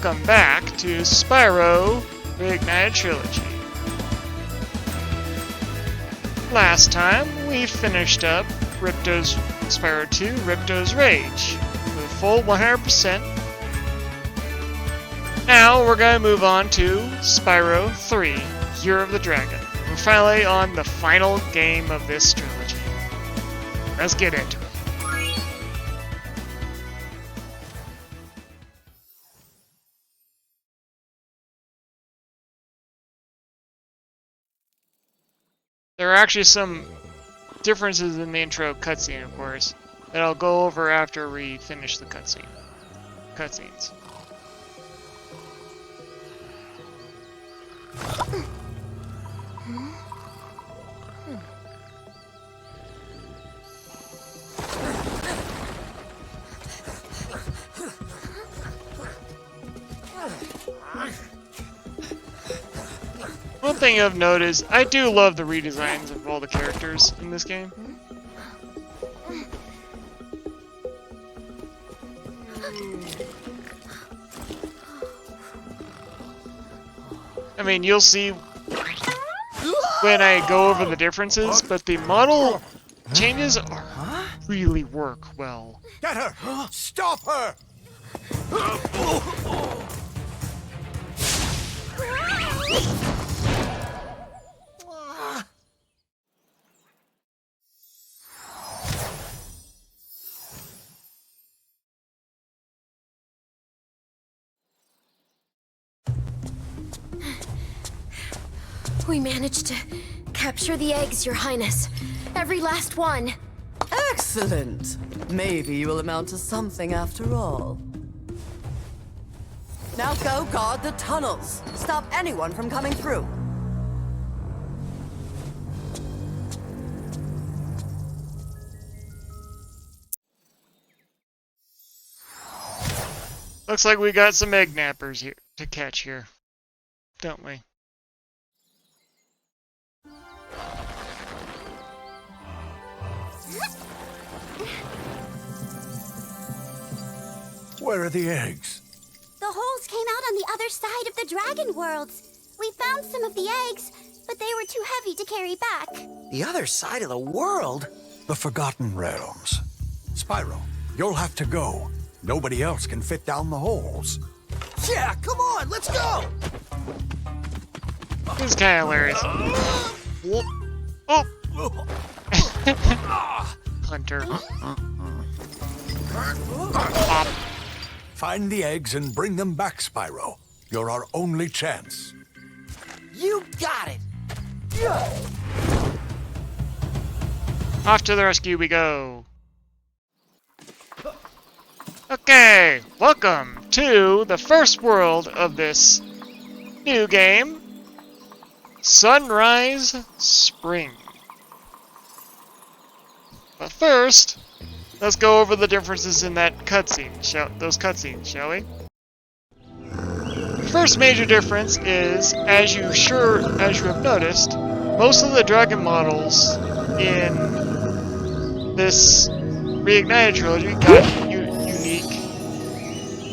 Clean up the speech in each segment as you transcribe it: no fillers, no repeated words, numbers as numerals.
welcome back to Spyro Reignited Trilogy. Last time, we finished up Spyro 2, Ripto's Rage, with full 100%. Now, we're going to move on to Spyro 3, Year of the Dragon. We're finally on the final game of this trilogy. Let's get into it. There are actually some differences in the intro cutscene, of course, that I'll go over after we finish the cutscenes. One thing of note is, I do love the redesigns of all the characters in this game. I mean, you'll see when I go over the differences, but the model changes really work well. Get her! Stop her! We managed to capture the eggs, Your Highness. Every last one. Excellent! Maybe you will amount to something after all. Now go guard the tunnels. Stop anyone from coming through. Looks like we got some egg nappers here to catch here, don't we? Where are the eggs? The holes came out on the other side of the dragon worlds. We found some of the eggs, but they were too heavy to carry back. The other side of the world? The Forgotten Realms. Spyro, you'll have to go. Nobody else can fit down the holes. Yeah, come on, let's go! This is kind of hilarious. Oh! Hunter. Pop. Find the eggs and bring them back, Spyro. You're our only chance. You got it! Off to the rescue we go. Okay, welcome to the first world of this new game, Sunrise Spring. But first, let's go over the differences in that those cutscenes, shall we? The first major difference is, as you have noticed, most of the dragon models in this Reignited Trilogy got unique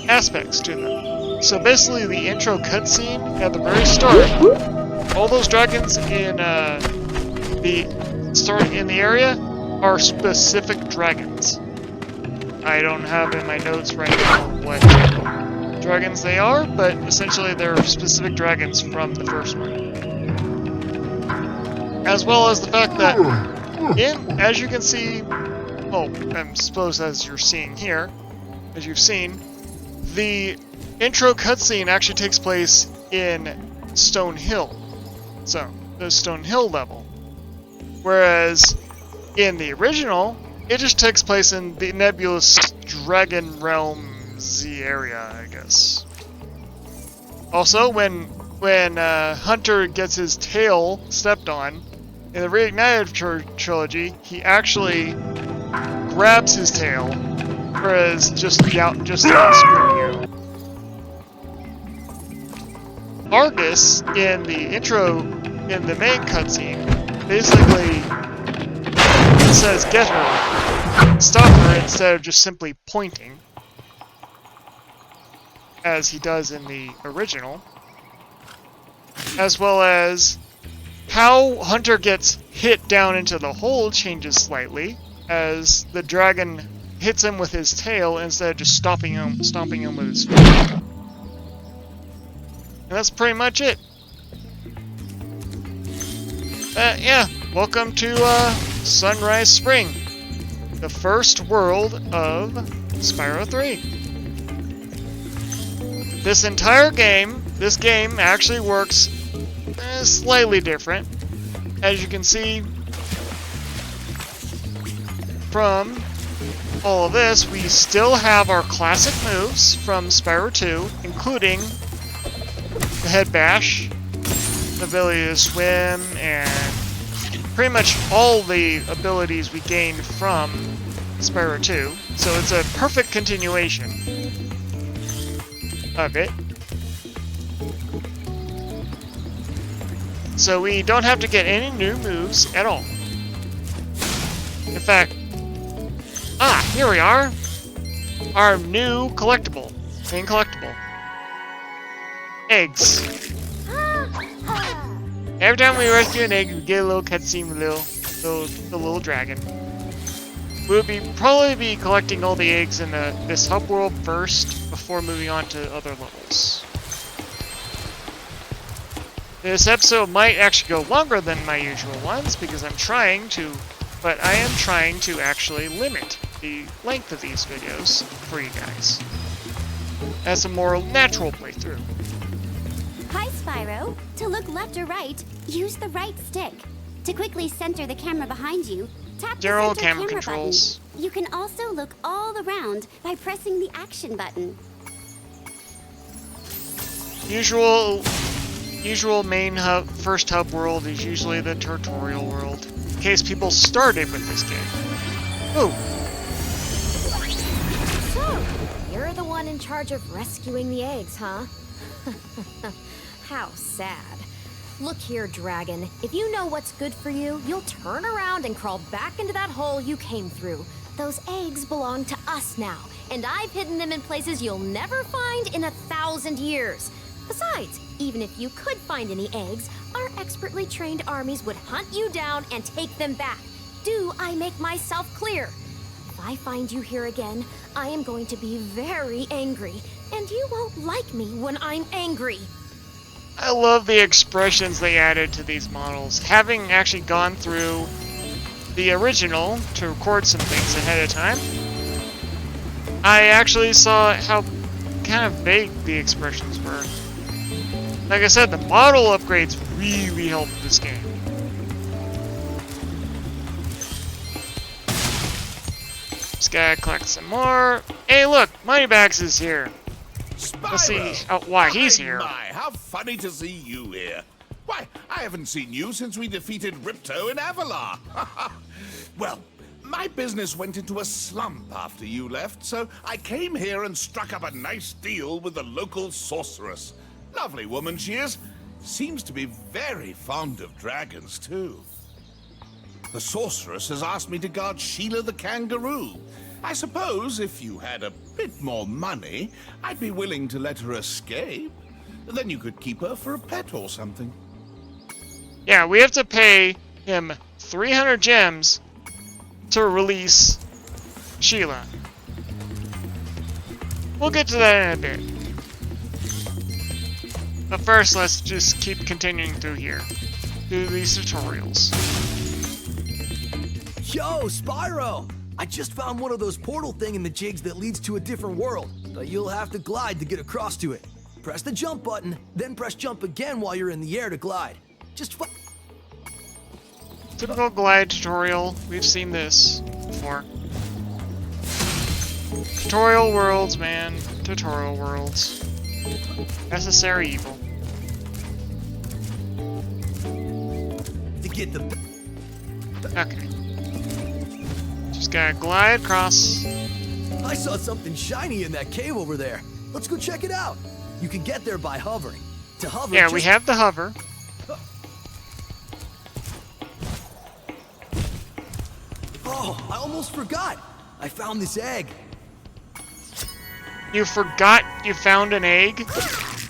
aspects to them. So basically, the intro cutscene at the very start, all those dragons in the area are specific dragons. I don't have in my notes right now what dragons they are, but essentially they're specific dragons from the first one. As well as the fact that, as you can see, I suppose as you're seeing here, as you've seen, the intro cutscene actually takes place in Stone Hill. So, the Stone Hill level. Whereas, in the original, it just takes place in the nebulous Dragon Realm Z area, I guess. Also, when Hunter gets his tail stepped on, in the Reignited Trilogy, he actually grabs his tail, whereas just on screen here. Argus, in the main cutscene, basically says get her, stop her instead of just simply pointing. as he does in the original, as well as how Hunter gets hit down into the hole changes slightly, as the dragon hits him with his tail instead of just stomping him with his feet. And that's pretty much it. Yeah, welcome to Sunrise Spring, the first world of Spyro 3. This entire game, this game actually works slightly different. As you can see from all of this, we still have our classic moves from Spyro 2, including the head bash, the ability to swim, and pretty much all the abilities we gained from Spyro 2. So it's a perfect continuation of it. So we don't have to get any new moves at all. In fact, here we are! Our new collectible. Main collectible. Eggs. Every time we rescue an egg, we get a little cutscene with the little dragon. We'll probably be collecting all the eggs in this hub world first, before moving on to other levels. This episode might actually go longer than my usual ones, because I am trying to actually limit the length of these videos for you guys, as a more natural playthrough. Hi, Spyro. To look left or right, use the right stick. To quickly center the camera behind you, tap the General center camera camera controls. button. You can also look all around by pressing the action button. Usual main hub, first hub world is usually the tutorial world, in case people started with this game. Ooh. So, you're the one in charge of rescuing the eggs, huh? How sad. Look here, Dragon. If you know what's good for you, you'll turn around and crawl back into that hole you came through. Those eggs belong to us now, and I've hidden them in places you'll never find in 1,000 years. Besides, even if you could find any eggs, our expertly trained armies would hunt you down and take them back. Do I make myself clear? If I find you here again, I am going to be very angry, and you won't like me when I'm angry. I love the expressions they added to these models. Having actually gone through the original to record some things ahead of time, I actually saw how kind of vague the expressions were. Like I said, the model upgrades really helped this game. Just gotta collect some more. Hey look, Moneybags is here. Spyro! Let's see why he's here. My, how funny to see you here. Why, I haven't seen you since we defeated Ripto in Avalar. Well, my business went into a slump after you left, so I came here and struck up a nice deal with the local sorceress. Lovely woman she is. Seems to be very fond of dragons, too. The sorceress has asked me to guard Sheila the kangaroo. I suppose if you had a bit more money, I'd be willing to let her escape. Then you could keep her for a pet or something. Yeah, we have to pay him 300 gems to release Sheila. We'll get to that in a bit. But first, let's just keep continuing through here. Through these tutorials. Yo, Spyro! I just found one of those portal thingamajigs that leads to a different world, but you'll have to glide to get across to it. Press the jump button, then press jump again while you're in the air to glide. Typical glide tutorial. We've seen this before. Tutorial worlds, man. Tutorial worlds. Necessary evil. To get the... Okay. Just gotta glide across. I saw something shiny in that cave over there. Let's go check it out. You can get there by hovering. To hover, Yeah, we have the hover. Oh, I almost forgot. I found this egg. You forgot you found an egg?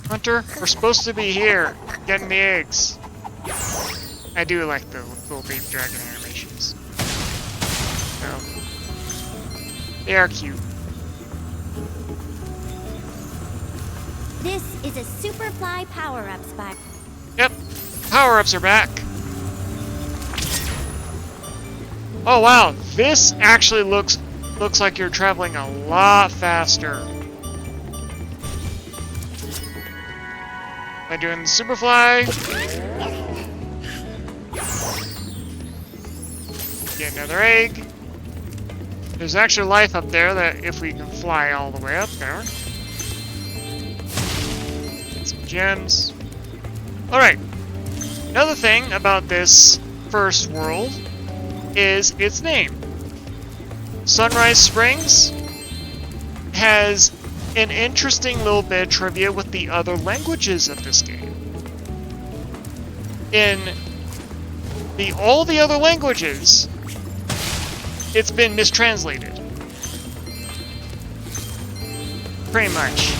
Hunter, we're supposed to be here, getting the eggs. I do like the little baby dragon animations. They are cute. This is a Superfly power-up, Spyro. Yep, power-ups are back. Oh wow, this actually looks like you're traveling a lot faster. By doing the Superfly. Get another egg. There's actually life up there that if we can fly all the way up there. Get some gems. Alright. Another thing about this first world is its name. Sunrise Springs has an interesting little bit of trivia with the other languages of this game. In all the other languages, it's been mistranslated. Pretty much.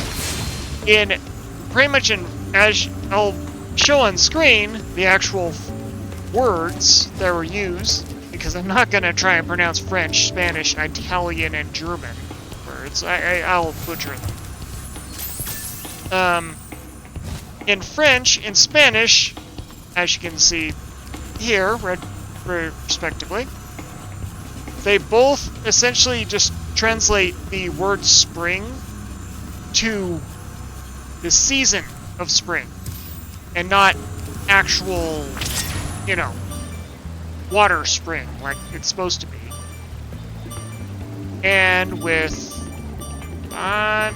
As I'll show on screen, the actual words that were used, because I'm not going to try and pronounce French, Spanish, Italian, and German words. I'll butcher them. In French and Spanish, as you can see here, respectively, they both essentially just translate the word spring to the season of spring, and not actual, water spring like it's supposed to be. And with I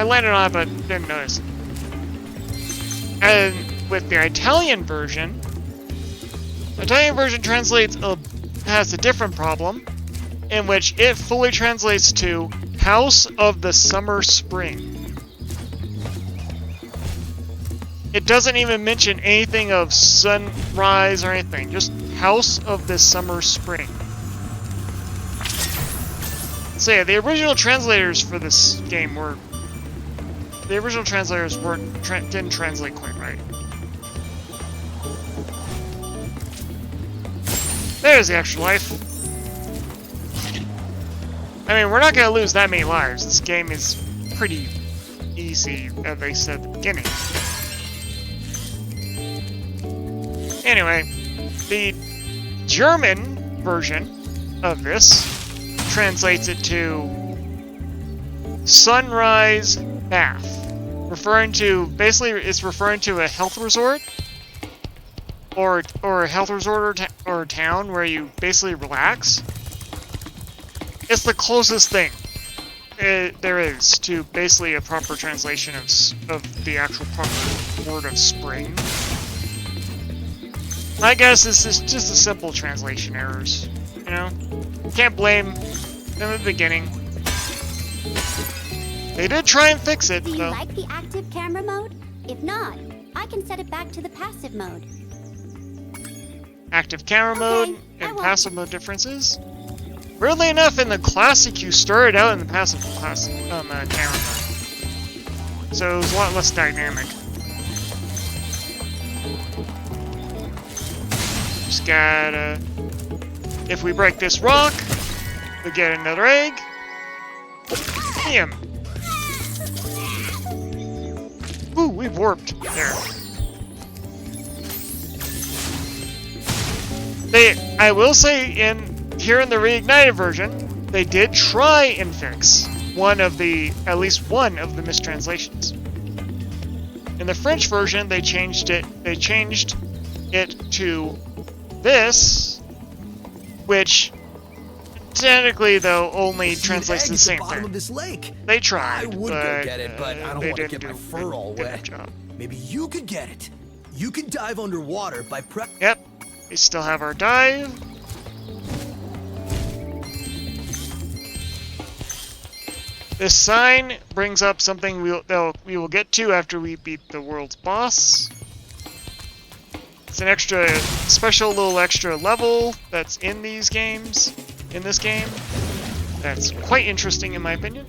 landed on it but didn't notice. And with the Italian version has a different problem, in which it fully translates to House of the Summer Spring. It doesn't even mention anything of sunrise or anything, just House of the Summer Spring. So yeah, the original translators for this game didn't translate quite right. There's the extra life. I mean, we're not gonna lose that many lives. This game is pretty easy, as they said at the beginning. Anyway, the German version of this translates it to Sunrise Bath, it's referring to a health resort or a health resort or a town where you basically relax. It's the closest thing there is to basically a proper translation of the actual proper word of spring. My guess is just a simple translation errors, Can't blame them at the beginning. They did try and fix it, Do you though. like the active camera mode? If not, I can set it back to the passive mode. Active camera mode I and won't. passive mode differences. Weirdly enough, in the classic, you started out in the passive camera mode, so it was a lot less dynamic. Just gotta... If we break this rock, we get another egg. Bam! Ooh, we warped. There. I will say, here in the Reignited version, they did try and fix at least one of the mistranslations. In the French version, they changed it to this, which technically, though, only translates the same bottom thing. of this lake. They tried, I would go get it, but I don't they want to didn't get my do fur all a good wet. job. Maybe you could get it. You could dive underwater by Yep, we still have our dive. This sign brings up something we will get to after we beat the world's boss. It's an special little extra level that's in this game. That's quite interesting in my opinion.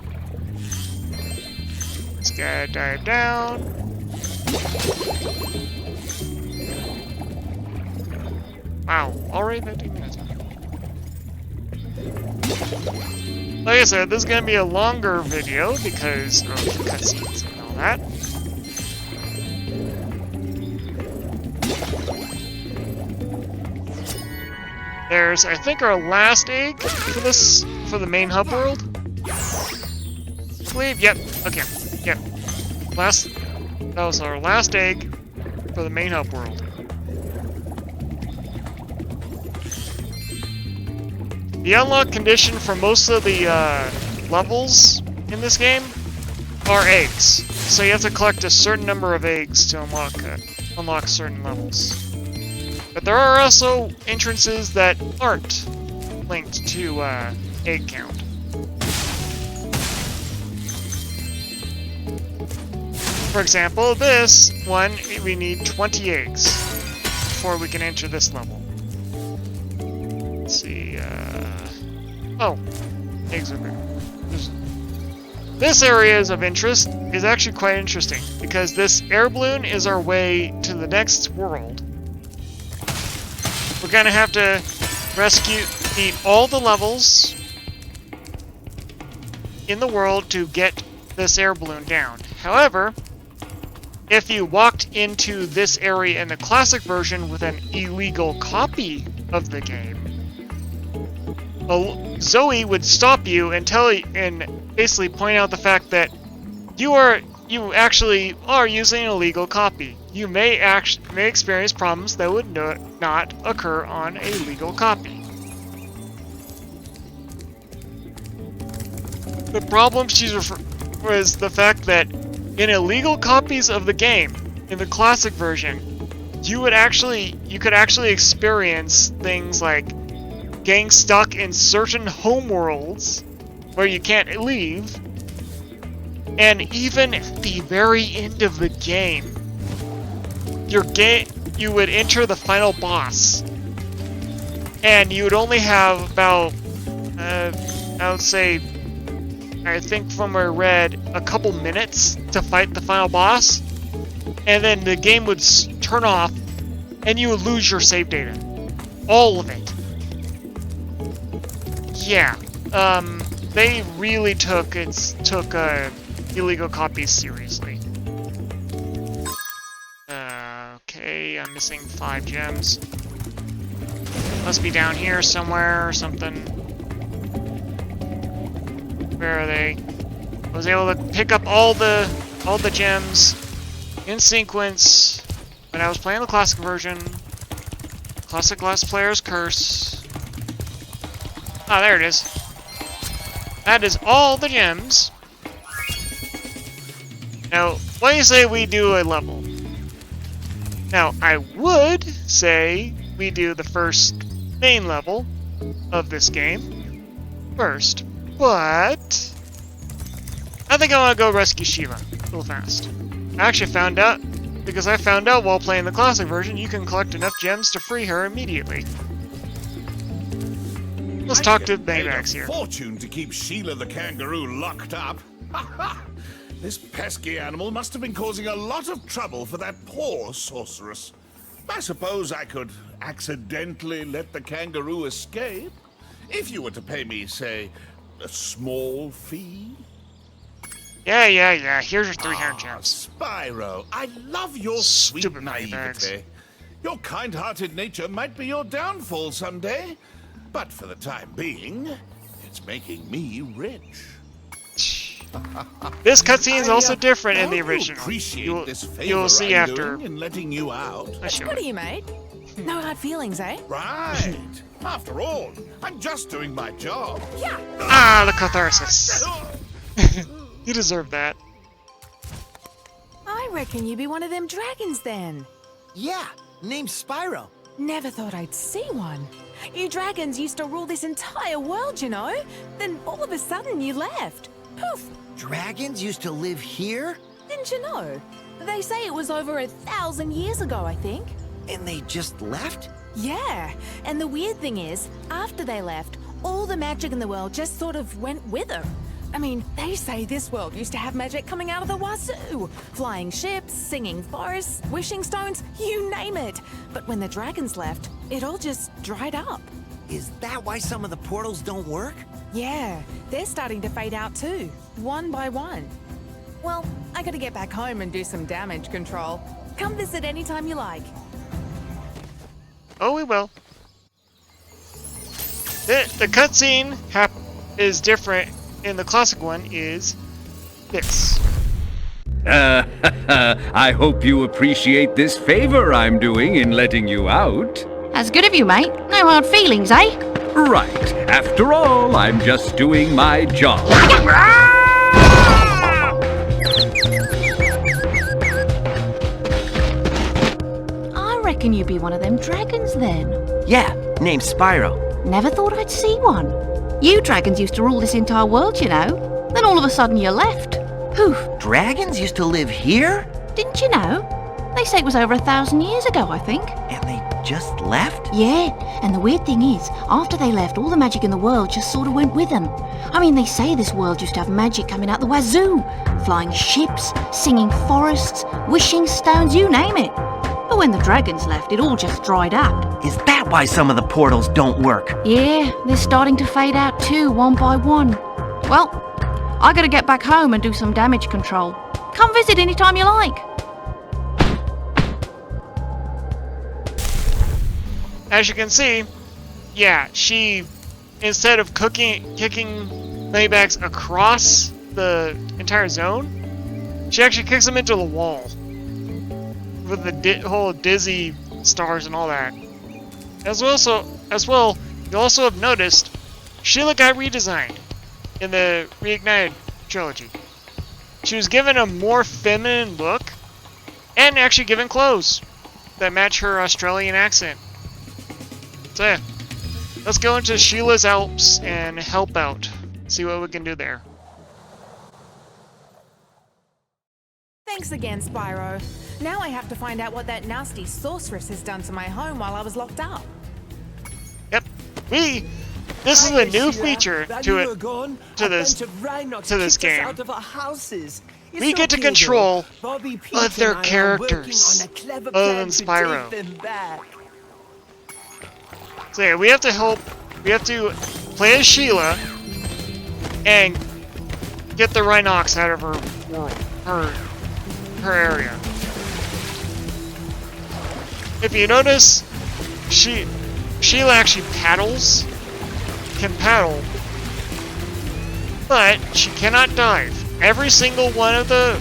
Let's go dive down. Wow, already 15 minutes. Like I said, this is going to be a longer video because of the cutscenes and all that. There's, I think, our last egg for this, for the main hub world. I believe, yep, okay, yep. That was our last egg for the main hub world. The unlock condition for most of the levels in this game are eggs. So you have to collect a certain number of eggs to unlock certain levels. But there are also entrances that aren't linked to egg count. For example, this one, we need 20 eggs before we can enter this level. Let's see, oh, eggs are there. This area of interest is actually quite interesting, because this air balloon is our way to the next world. We're gonna have to beat all the levels in the world to get this air balloon down. However, if you walked into this area in the classic version with an illegal copy of the game, Zoe would stop you and and basically point out the fact that you actually are using an illegal copy. You may experience problems that would not occur on a legal copy. The problem was the fact that in illegal copies of the game, in the classic version, you could actually experience things like getting stuck in certain homeworlds where you can't leave, and even at the very end of the game, you would enter the final boss, and you would only have about, I would say, I think from where I read, a couple minutes to fight the final boss, and then the game would turn off, and you would lose your save data. All of it. Yeah, they really took illegal copies seriously. Okay, I'm missing 5 gems. Must be down here somewhere or something. Where are they? I was able to pick up all the gems in sequence when I was playing the classic version. Classic Last Player's Curse. Ah, there it is. That is all the gems. Now, what do you say we do a level? Now, I would say we do the first main level of this game first, but I think I want to go rescue Sheila real fast. I actually found out, because I found out while playing the classic version, you can collect enough gems to free her immediately. Let's talk to Baymax here. Fortune to keep Sheila the kangaroo locked up. This pesky animal must have been causing a lot of trouble for that poor sorceress. I suppose I could accidentally let the kangaroo escape if you were to pay me, say, a small fee. Yeah. Here's your 300 gems. Spyro, I love your sweet naivety. Your kind-hearted nature might be your downfall someday, but for the time being, it's making me rich. This cutscene is also different in the You original. appreciate this favor You'll see I'm after. doing in letting you out. That's good of you, mate. No hard feelings, eh? Right. After all, I'm just doing my job. Yeah. Ah, the catharsis. You deserve that. I reckon you be one of them dragons then. Yeah, name's Spyro. Never thought I'd see one. You dragons used to rule this entire world, you know? Then all of a sudden you left. Poof! Dragons used to live here? Didn't you know? They say it was over 1,000 years ago, I think. And they just left? Yeah, and the weird thing is, after they left, all the magic in the world just sort of went with them. I mean, they say this world used to have magic coming out of the wazoo. Flying ships, singing forests, wishing stones, you name it. But when the dragons left, it all just dried up. Is that why some of the portals don't work? Yeah, they're starting to fade out too, one by one. Well, I gotta get back home and do some damage control. Come visit anytime you like. Oh, we will. The cutscene is different in the classic one is this. I hope you appreciate this favor I'm doing in letting you out. That's good of you, mate. No hard feelings, eh? Right. After all, I'm just doing my job. I reckon you'd be one of them dragons then. Yeah, named Spyro. Never thought I'd see one. You dragons used to rule this entire world, you know. Then all of a sudden you left. Poof. Dragons used to live here? Didn't you know? They say it was over 1,000 years ago, I think. And they just left? Yeah, and the weird thing is, after they left, all the magic in the world just sort of went with them. I mean, they say this world used to have magic coming out the wazoo. Flying ships, singing forests, wishing stones, you name it. But when the dragons left, it all just dried up. Is that why some of the portals don't work? Yeah, they're starting to fade out too, one by one. Well, I gotta get back home and do some damage control. Come visit anytime you like. As you can see, yeah, she, instead of kicking Laybags across the entire zone, she actually kicks them into the wall. With the whole dizzy stars and all that. As well, you also have noticed Sheila got redesigned in the Reignited Trilogy. She was given a more feminine look and actually given clothes that match her Australian accent. So yeah, let's go into Sheila's Alps and help out. See what we can do there. Thanks again, Spyro. Now I have to find out what that nasty sorceress has done to my home while I was locked up. Yep, this is a new feature to this game. We get to control other characters other than Spyro. So yeah, we have to play as Sheila and get the Rhinox out of her world, her area. If you notice, Sheila actually can paddle, but she cannot dive. Every single one of the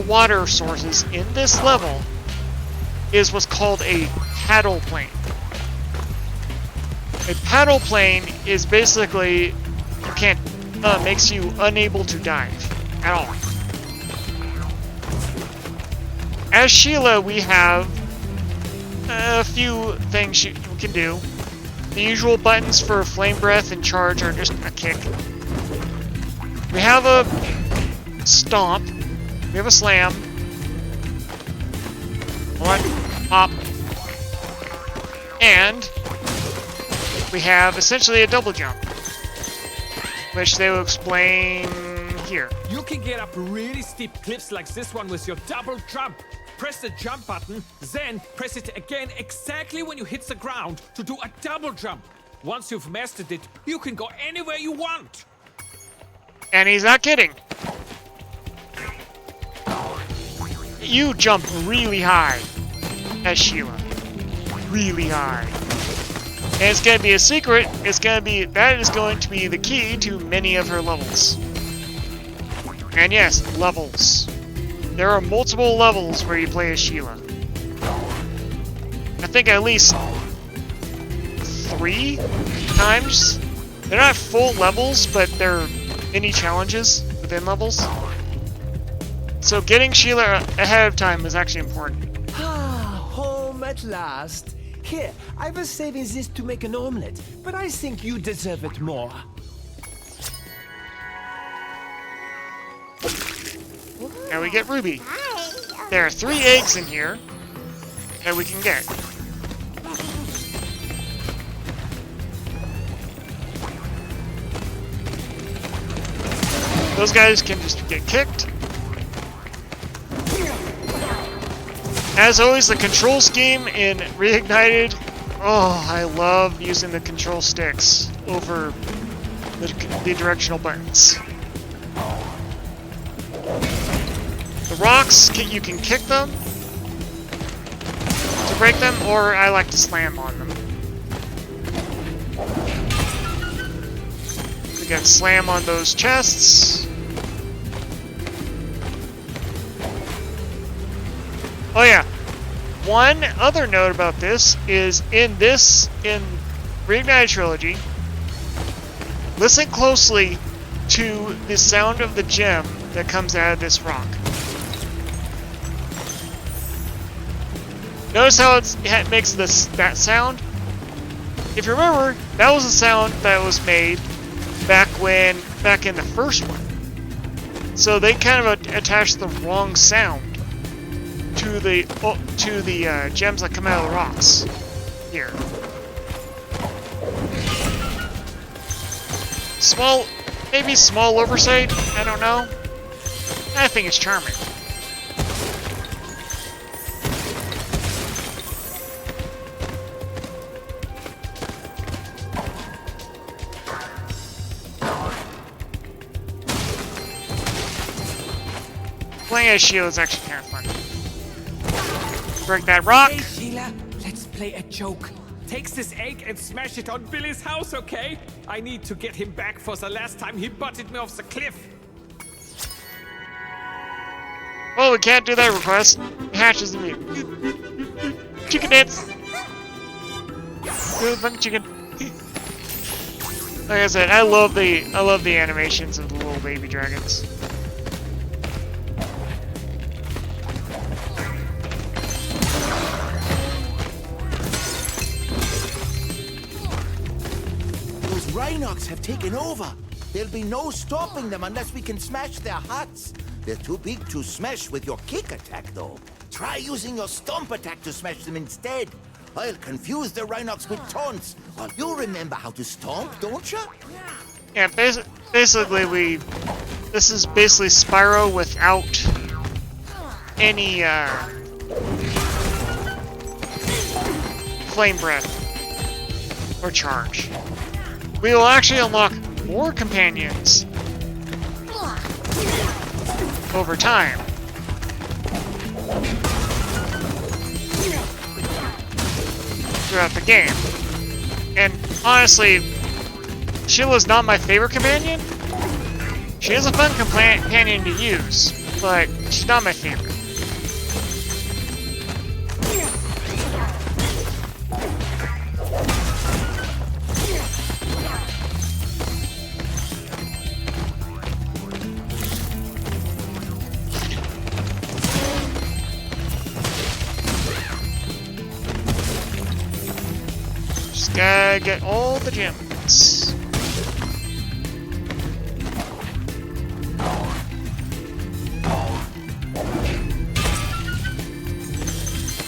water sources in this level is what's called a paddle plane. A paddle plane is basically makes you unable to dive at all. As Sheila, we have a few things we can do. The usual buttons for flame breath and charge are just a kick. We have a stomp. We have a slam. One, pop. And we have essentially a double jump, which they will explain here. You can get up really steep cliffs like this one with your double jump. Press the jump button, then press it again exactly when you hit the ground to do a double jump. Once you've mastered it, you can go anywhere you want. And he's not kidding. You jump really high as Sheila. Really high. And it's going to be a secret. That is going to be the key to many of her levels. And yes, levels. There are multiple levels where you play as Sheila. I think at least 3 times. They're not full levels, but they're mini challenges within levels. So getting Sheila ahead of time is actually important. Ah, home at last. Here, I was saving this to make an omelette, but I think you deserve it more. Now we get Ruby. There are 3 eggs in here that we can get. Those guys can just get kicked. As always, the control scheme in Reignited, oh, I love using the control sticks over the directional buttons. The rocks, you can kick them to break them, or I like to slam on them. Again, slam on those chests. Oh yeah, one other note about this is in Reignited Trilogy, listen closely to the sound of the gem that comes out of this rock. Notice how it makes that sound? If you remember, that was a sound that was made back in the first one. So they kind of attached the wrong sound to the gems that come out of the rocks here. Maybe small oversight, I don't know. I think it's charming. Playing as shield is actually kind of fun. Break that rock. Hey Sheila, let's play a joke. Takes this egg and smash it on Billy's house, okay? I need to get him back for the last time he butted me off the cliff. Oh, we can't do that request. It hatches the meat. Chicken dance. Fun chicken. Like I said, I love the animations of the little baby dragons. Those Rhinox have taken over. There'll be no stopping them unless we can smash their huts. They're too big to smash with your kick attack, though. Try using your stomp attack to smash them instead. I'll confuse the Rhinox with taunts. Well, you remember how to stomp, don't you? Yeah, basically this is basically Spyro without any flame breath or charge. We will actually unlock more companions over time. Throughout the game. And honestly, Sheila's not my favorite companion. She is a fun companion to use, but she's not my favorite. Just gotta get all the gems.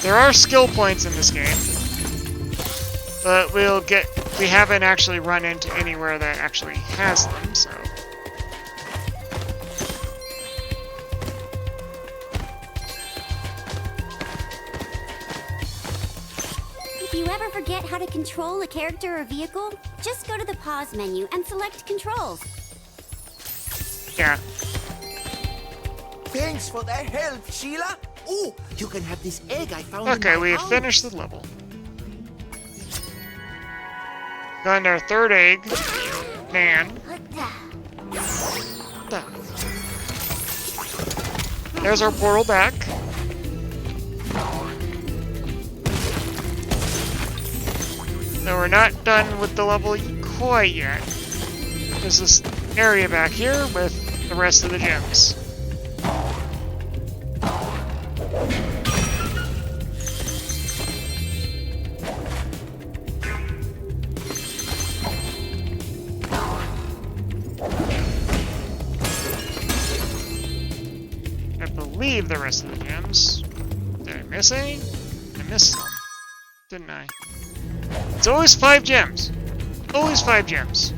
There are skill points in this game, but we haven't actually run into anywhere that actually has them, so. If you ever forget how to control a character or vehicle, just go to the pause menu and select controls. Yeah. Thanks for the help, Sheila. Ooh, you can have this egg I found Okay, in my we have house. finished the level. Got our third egg. Man. There's our portal back. No, we're not done with the level quite yet. There's this area back here with the rest of the gems. I believe the rest of the gems. Did I miss any? I missed some, didn't I? It's always 5 gems. Always 5 gems.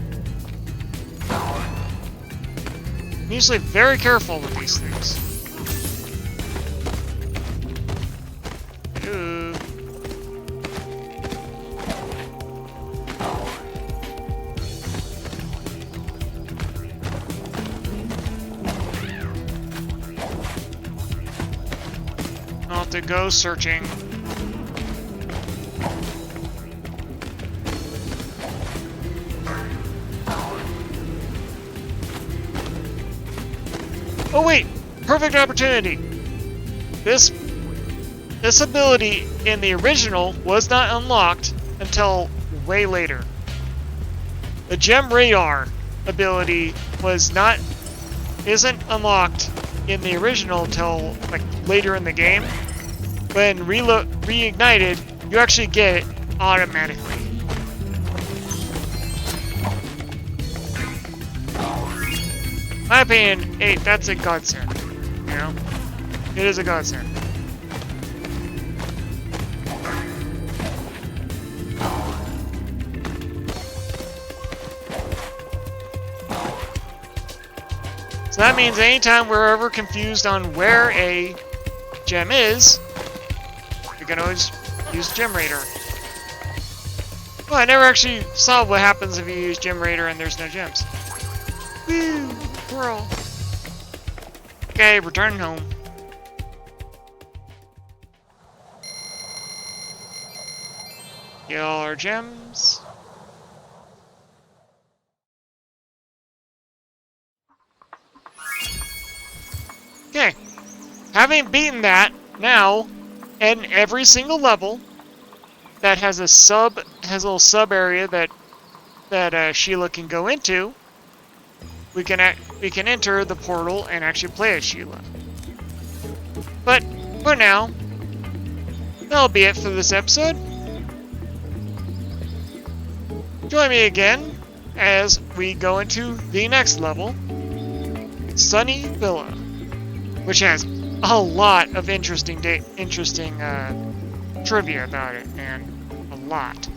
I'm usually very careful with these things. Ooh. I'll have to go searching. Oh wait! Perfect opportunity! This ability in the original was not unlocked until way later. The Gem Radar ability isn't unlocked in the original until like later in the game. When reignited, you actually get it automatically. In my opinion, hey, that's a godsend. You know? It is a godsend. So that means anytime we're ever confused on where a gem is, we can always use Gem Raider. Well, I never actually saw what happens if you use Gem Raider and there's no gems. Woo! Girl. Okay, return home. Get all our gems. Okay. Having beaten that, now, in every single level that has a little sub area that Sheila can go into, we can enter the portal and actually play as Sheila. But for now, that'll be it for this episode. Join me again as we go into the next level, Sunny Villa, which has a lot of interesting trivia about it, and a lot.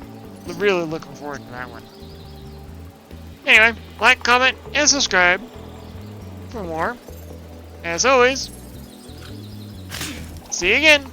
Really looking forward to that one. Anyway, like, comment, and subscribe for more. As always, see you again.